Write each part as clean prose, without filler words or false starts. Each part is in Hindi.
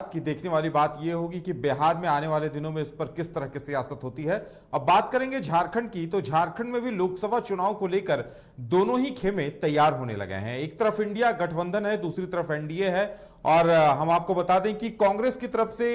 कि देखने वाली बात यह होगी कि बिहार में आने वाले दिनों में इस पर किस तरह की सियासत होती है। अब बात करेंगे झारखंड की, तो झारखंड में भी लोकसभा चुनाव को लेकर दोनों ही खेमे तैयार होने लगे हैं। एक तरफ इंडिया गठबंधन है, दूसरी तरफ एनडीए है। और हम आपको बता दें कि कांग्रेस की तरफ से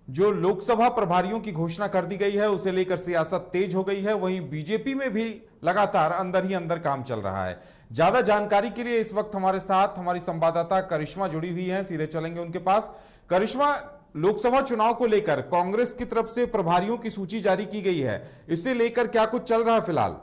जो लोकसभा प्रभारियों की घोषणा कर दी गई है, उसे लेकर सियासत तेज हो गई है। वहीं बीजेपी में भी लगातार अंदर ही अंदर काम चल रहा है। ज्यादा जानकारी के लिए इस वक्त हमारे साथ हमारी संवाददाता करिश्मा जुड़ी हुई हैं, सीधे चलेंगे उनके पास। करिश्मा, लोकसभा चुनाव को लेकर कांग्रेस की तरफ से प्रभारियों की सूची जारी की गई है, इसे लेकर क्या कुछ चल रहा है फिलहाल?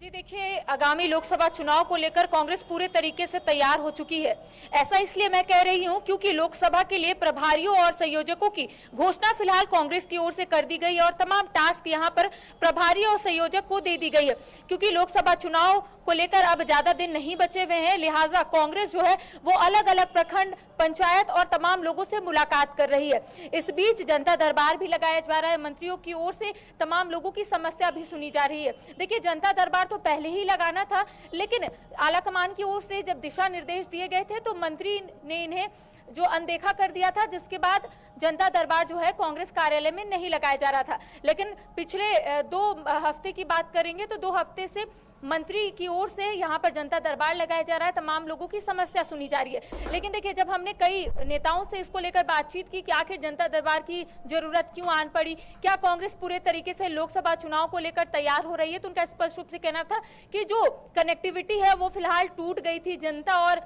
जी देखिए, आगामी लोकसभा चुनाव को लेकर कांग्रेस पूरे तरीके से तैयार हो चुकी है। ऐसा इसलिए मैं कह रही हूं क्योंकि लोकसभा के लिए प्रभारियों और संयोजकों की घोषणा फिलहाल कांग्रेस की ओर से कर दी गई है और तमाम टास्क यहां पर प्रभारी और संयोजक को दे दी गई है। क्योंकि लोकसभा चुनाव को लेकर अब ज्यादा दिन नहीं बचे हुए हैं, लिहाजा कांग्रेस जो है वो अलग अलग प्रखंड, पंचायत और तमाम लोगों से मुलाकात कर रही है। इस बीच जनता दरबार भी लगाया जा रहा है, मंत्रियों की ओर से तमाम लोगों की समस्या भी सुनी जा रही है। देखिए, जनता दरबार तो पहले ही लगाना था, लेकिन आलाकमान की ओर से जब दिशा निर्देश दिए गए थे तो मंत्री ने इन्हें जो अनदेखा कर दिया था, जिसके बाद जनता दरबार जो है कांग्रेस कार्यालय में नहीं लगाया जा रहा था। लेकिन पिछले 2 हफ्ते की बात करेंगे तो 2 हफ्ते से मंत्री की ओर से यहाँ पर जनता दरबार लगाया जा रहा है, तमाम लोगों की समस्या सुनी जा रही है। लेकिन देखिए, जब हमने कई नेताओं से इसको लेकर बातचीत की कि आखिर जनता दरबार की जरूरत क्यों आन पड़ी, क्या कांग्रेस पूरे तरीके से लोकसभा चुनाव को लेकर तैयार हो रही है, तो उनका स्पष्ट रूप से कहना था कि जो कनेक्टिविटी है वो फिलहाल टूट गई थी जनता और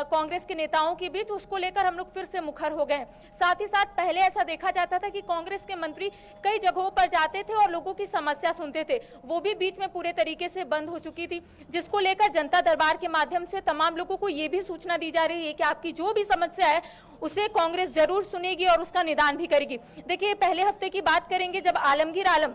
कांग्रेस के नेताओं के बीच, उसको लेकर हम लोग फिर से मुखर हो गए। साथ ही साथ पहले ऐसा देखा जाता था कि कांग्रेस के मंत्री कई जगहों पर जाते थे और लोगों की समस्या सुनते थे, वो भी बीच में पूरे तरीके से बंद हो चुकी थी, जिसको लेकर जनता दरबार के माध्यम से तमाम लोगों को ये भी सूचना दी जा रही है कि आपकी जो भी समस्या है उसे कांग्रेस जरूर सुनेगी और उसका निदान भी करेगी। देखिए, पहले हफ्ते की बात करेंगे, जब आलमगीर आलम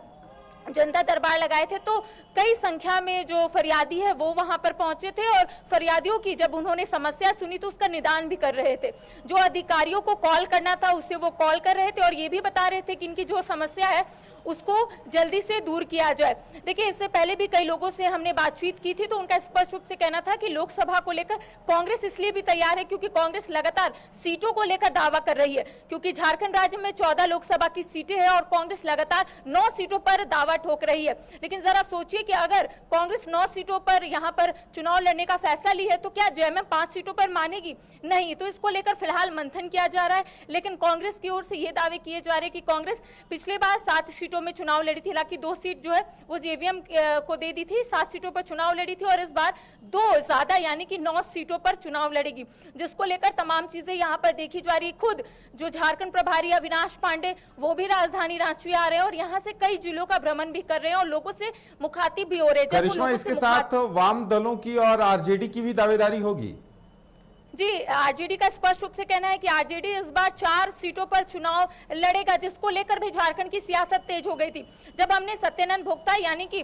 जनता दरबार लगाए थे तो कई संख्या में जो फरियादी है वो वहां पर पहुंचे थे और फरियादियों की जब उन्होंने समस्या सुनी तो उसका निदान भी कर रहे थे। जो अधिकारियों को कॉल करना था उससे वो कॉल कर रहे थे और ये भी बता रहे थे कि इनकी जो समस्या है उसको जल्दी से दूर किया जाए। देखिए, इससे पहले भी कई लोगों से हमने बातचीत की थी तो उनका स्पष्ट रूप से कहना था कि लोकसभा को लेकर कांग्रेस इसलिए भी तैयार है क्योंकि कांग्रेस लगातार सीटों को लेकर दावा कर रही है, क्योंकि झारखंड राज्य में 14 लोकसभा की सीटें हैं और कांग्रेस लगातार 9 सीटों पर दावा ठोक रही है। लेकिन जरा सोचिए कि अगर कांग्रेस 9 सीटों पर यहां पर चुनाव लड़ने का फैसला ली है तो क्या जेएमएम 5 सीटों पर मानेगी? नहीं। तो इसको लेकर फिलहाल मंथन किया जा रहा है, लेकिन कांग्रेस की ओर से ये दावे किए जा रहे हैं कि कांग्रेस पिछले बार 7 सीटों में चुनाव लड़ी थी, हालांकि 2 सीट जो है वो जेवीएम को दे दी थी, 7 सीटों पर चुनाव लड़ी थी और इस बार 2 ज्यादा यानी कि 9 सीटों पर चुनाव लड़ेगी, जिसको लेकर तमाम चीजें यहां पर देखी जा रही। खुद जो झारखंड प्रभारी अविनाश पांडे वो भी राजधानी रांची आ रहे हैं और यहां से कई जिलों का भ्रमण भी कर रहे हैं और लोगों से मुखातिब भी हो रहे हैं। करिश्मा, इसके साथ वाम दलों की और आरजेडी की भी दावेदारी होगी? जी, आरजेडी का स्पष्ट रूप से कहना है कि आरजेडी इस बार 4 सीटों पर चुनाव लड़ेगा, जिसको लेकर भी झारखंड की सियासत तेज हो गई थी। जब हमने सत्यानंद भोक्ता यानी कि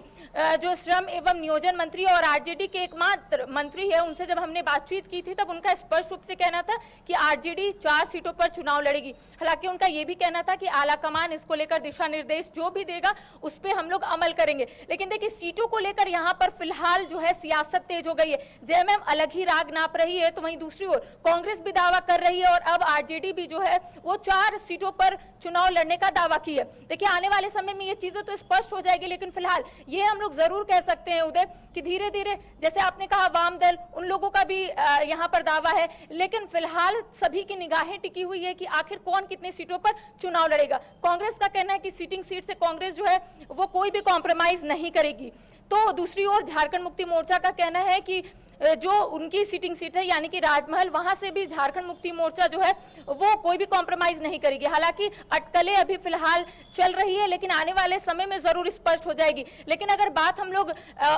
जो श्रम एवं नियोजन मंत्री और आरजेडी के एकमात्र मंत्री है, उनसे जब हमने बातचीत की थी तब उनका स्पष्ट रूप से कहना था कि आरजेडी 4 सीटों पर चुनाव लड़ेगी। हालांकि उनका यह भी कहना था कि आलाकमान इसको लेकर दिशा निर्देश जो भी देगा उस पर हम लोग अमल करेंगे। लेकिन देखिए, सीटों को लेकर यहाँ पर फिलहाल जो है सियासत तेज हो गई है। जेएमएम अलग ही राग नाप रही है तो वहीं दूसरी ओर कांग्रेस भी दावा कर रही है और अब आरजेडी भी जो है वो 4 सीटों पर चुनाव लड़ने का दावा की है। देखिए, आने वाले समय में ये चीजें तो स्पष्ट हो जाएगी, लेकिन फिलहाल ये हम लोग जरूर कह सकते हैं उदय कि धीरे धीरे, जैसे आपने कहा वाम दल, उन लोगों का भी यहाँ पर दावा है, लेकिन फिलहाल सभी की निगाहें टिकी हुई है कि आखिर कौन कितने सीटों पर चुनाव लड़ेगा। कांग्रेस का कहना है कि सीटिंग सीट से कांग्रेस जो है वो कोई भी कॉम्प्रोमाइज नहीं करेगी, तो दूसरी ओर झारखंड मुक्ति मोर्चा का कहना है कि जो उनकी सीटिंग सीट है यानी कि राजमहल, वहां से भी झारखंड मुक्ति मोर्चा जो है वो कोई भी कॉम्प्रोमाइज नहीं करेगी। हालांकि अटकलें अभी फिलहाल चल रही है, लेकिन आने वाले समय में जरूर स्पष्ट हो जाएगी। लेकिन अगर बात हम लोग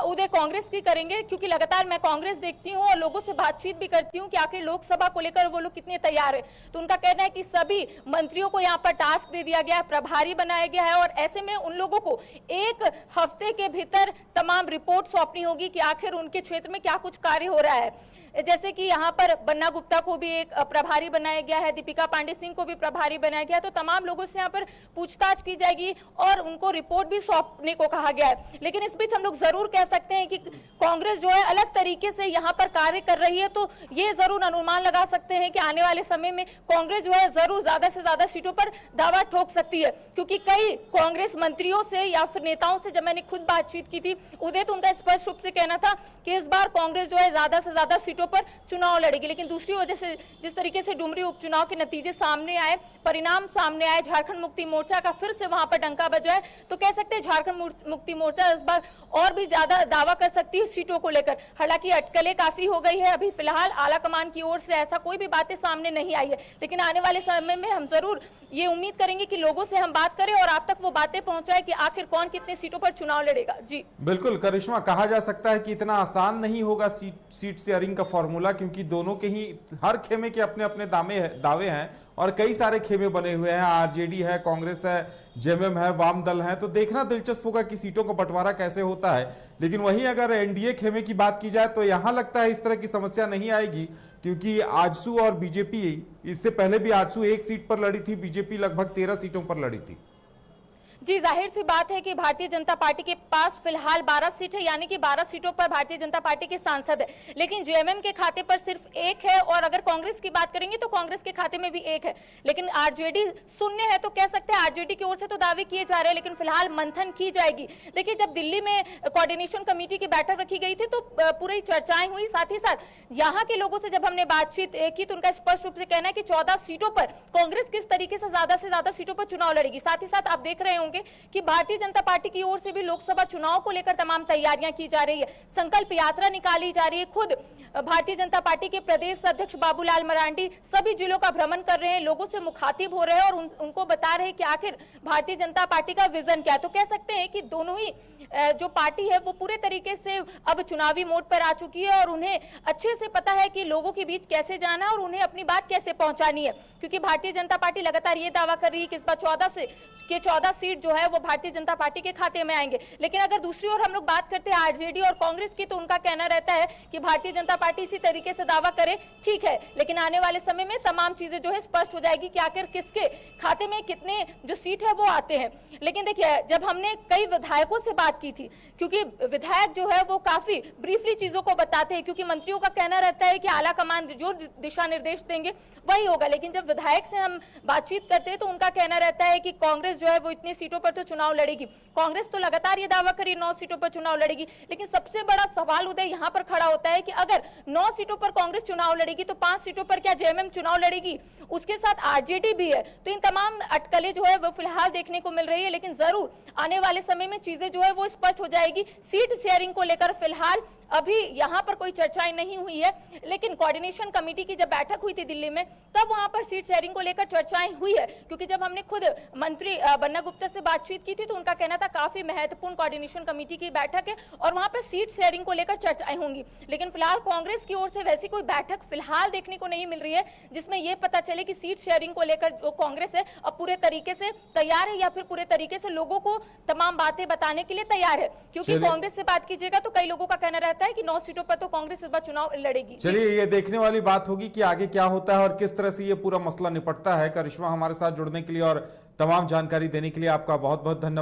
उदय कांग्रेस की करेंगे, क्योंकि लगातार मैं कांग्रेस देखती हूँ और लोगों से बातचीत भी करती हूँ कि आखिर लोकसभा को लेकर वो लोग कितने तैयार है, तो उनका कहना है कि सभी मंत्रियों को यहाँ पर टास्क दे दिया गया है, प्रभारी बनाया गया है और ऐसे में उन लोगों को 1 हफ्ते के भीतर तमाम रिपोर्ट सौंपनी होगी कि आखिर उनके क्षेत्र में क्या कुछ कार्य हो रहा है। जैसे कि यहाँ पर बन्ना गुप्ता को भी एक प्रभारी बनाया गया है, दीपिका पांडे सिंह को भी प्रभारी बनाया गया है, तो तमाम लोगों से यहाँ पर पूछताछ की जाएगी और उनको रिपोर्ट भी सौंपने को कहा गया है। लेकिन इस बीच हम लोग जरूर कह सकते हैं कि कांग्रेस जो है अलग तरीके से यहाँ पर कार्य कर रही है, तो ये जरूर अनुमान लगा सकते हैं कि आने वाले समय में कांग्रेस जो है जरूर ज्यादा से ज्यादा सीटों पर दावा ठोक सकती है, क्योंकि कई कांग्रेस मंत्रियों से या फिर नेताओं से जब मैंने खुद बातचीत की थी, उदय तो उनका स्पष्ट रूप से कहना था कि इस बार कांग्रेस जो है ज्यादा से ज्यादा सीटों पर चुनाव लड़ेगी। लेकिन दूसरी वजह से जिस तरीके से डुमरी उपचुनाव के नतीजे सामने आए, परिणाम सामने आए, झारखंड मुक्ति मोर्चा का फिर से वहां पर डंका बजा है, तो कह सकते हैं झारखंड मुक्ति मोर्चा इस बार और भी ज्यादा दावा कर सकती है सीटों को लेकर। हालांकि अटकलें काफी हो गई है, अभी फिलहाल आला कमान की ओर से ऐसा कोई भी बातें सामने नहीं आई है, लेकिन आने वाले समय में हम जरूर ये उम्मीद करेंगे कि लोगों से हम बात करें और आप तक वो बातें पहुंचाए कि आखिर कौन कितने सीटों पर चुनाव लड़ेगा। जी बिल्कुल करिश्मा, कहा जा सकता है कि इतना आसान नहीं होगा सीट शेयरिंग का फॉर्मूला, क्योंकि दोनों के ही हर खेमे के अपने अपने दावे हैं और कई सारे खेमे बने हुए हैं। आरजेडी है, कांग्रेस है, जेएमएम है, वाम दल है, तो देखना दिलचस्प होगा कि सीटों का बंटवारा कैसे होता है। लेकिन वहीं अगर एनडीए खेमे की बात की जाए तो यहां लगता है इस तरह की समस्या नहीं आएगी, क्योंकि आजसू और बीजेपी, इससे पहले भी आजसू एक सीट पर लड़ी थी, बीजेपी लगभग 13 सीटों पर लड़ी थी। जी जाहिर सी बात है कि भारतीय जनता पार्टी के पास फिलहाल 12 सीट है, यानी कि 12 सीटों पर भारतीय जनता पार्टी के सांसद है, लेकिन जेएमएम के खाते पर सिर्फ एक है, और अगर कांग्रेस की बात करेंगे तो कांग्रेस के खाते में भी एक है। लेकिन आरजेडी शून्य है, तो कह सकते हैं आरजेडी की ओर से तो दावे किए जा रहे हैं, लेकिन फिलहाल मंथन की जाएगी। देखिए, जब दिल्ली में कोऑर्डिनेशन कमेटी की बैठक रखी गई थी तो पूरी चर्चाएं हुई, साथ ही साथ यहाँ के लोगों से जब हमने बातचीत की तो उनका स्पष्ट रूप से कहना है कि 14 सीटों पर कांग्रेस किस तरीके से ज्यादा सीटों पर चुनाव लड़ेगी। साथ ही साथ आप देख रहे होंगे कि भारतीय जनता पार्टी की ओर से भी लोकसभा चुनाव को लेकर तमाम तैयारियां की जा रही है, संकल्प यात्रा निकाली जा रही है। खुद भारतीय जनता पार्टी के प्रदेश अध्यक्ष बाबूलाल मरांडी सभी जिलों का भ्रमण कर रहे हैं, लोगों से मुखातिब हो रहे हैं और उनको बता रहे हैं कि आखिर भारतीय जनता पार्टी का विजन क्या है। तो कह सकते हैं कि दोनों ही जो पार्टी है वो पूरे तरीके से अब चुनावी मोड पर आ चुकी है और उन्हें अच्छे से पता है कि लोगों के बीच कैसे जाना है और उन्हें अपनी बात कैसे पहुंचानी है, क्योंकि भारतीय जनता पार्टी लगातार ये दावा कर रही है कि इस बार 14 सीट जो है वो भारतीय जनता पार्टी के खाते में आएंगे। लेकिन अगर दूसरी ओर हम लोग बात करते हैं आरजेडी और कांग्रेस की, तो उनका कहना रहता है कि भारतीय जनता पार्टी इसी तरीके से दावा करे, ठीक है, लेकिन आने वाले समय में तमाम चीजें जो है स्पष्ट हो जाएगी कि आखिर किसके खाते में कितने जो सीट है वो आते हैं। लेकिन देखिए, जब हमने कई विधायकों से बात की थी, क्योंकि विधायक जो है वो काफी ब्रीफली चीजों को बताते हैं, क्योंकि मंत्रियों का कहना रहता है कि आला कमान जो दिशा निर्देश देंगे वही होगा। लेकिन जब विधायक से हम बातचीत करते हैं तो उनका कहना रहता है कि कांग्रेस जो है वो इतनी सीटों पर तो चुनाव लड़ेगी। कांग्रेस तो लगातार ये दावा करी 9 सीटों पर चुनाव लड़ेगी, लेकिन सबसे बड़ा सवाल उदय यहाँ पर खड़ा होता है कि अगर 9 सीटों पर कांग्रेस चुनाव लड़ेगी तो 5 सीटों पर क्या जेएमएम चुनाव लड़ेगी? उसके साथ आरजेडी भी है। तो इन तमाम अटकलें जो है वो फिलहाल देखने को मिल रही है, लेकिन जरूर आने वाले समय में चीजें जो है वो स्पष्ट हो जाएगी। सीट शेयरिंग को लेकर फिलहाल अभी यहाँ पर कोई चर्चाएं नहीं हुई है, लेकिन कोऑर्डिनेशन कमेटी की जब बैठक हुई थी दिल्ली में तब वहां पर सीट शेयरिंग को लेकर चर्चाएं हुई है, क्योंकि जब हमने खुद मंत्री बन्ना गुप्ता से बातचीत की थी तो उनका कहना था काफी महत्वपूर्ण कोऑर्डिनेशन कमेटी की बैठक है और वहां पर सीट शेयरिंग को लेकर चर्चाएं होंगी। लेकिन फिलहाल कांग्रेस की ओर से वैसी कोई बैठक फिलहाल देखने को नहीं मिल रही है जिसमें यह पता चले कि सीट शेयरिंग को लेकर जो कांग्रेस है अब पूरे तरीके से तैयार है या फिर पूरे तरीके से लोगों को तमाम बातें बताने के लिए तैयार है। क्योंकि कांग्रेस से बात कीजिएगा तो कई लोगों का कहना रहता है कि 9 सीटों पर तो कांग्रेस इस बार चुनाव लड़ेगी। चलिए, ये देखने वाली बात होगी कि आगे क्या होता है और किस तरह से ये पूरा मसला निपटता है। करिश्मा, हमारे साथ जुड़ने के लिए और तमाम जानकारी देने के लिए आपका बहुत बहुत धन्यवाद।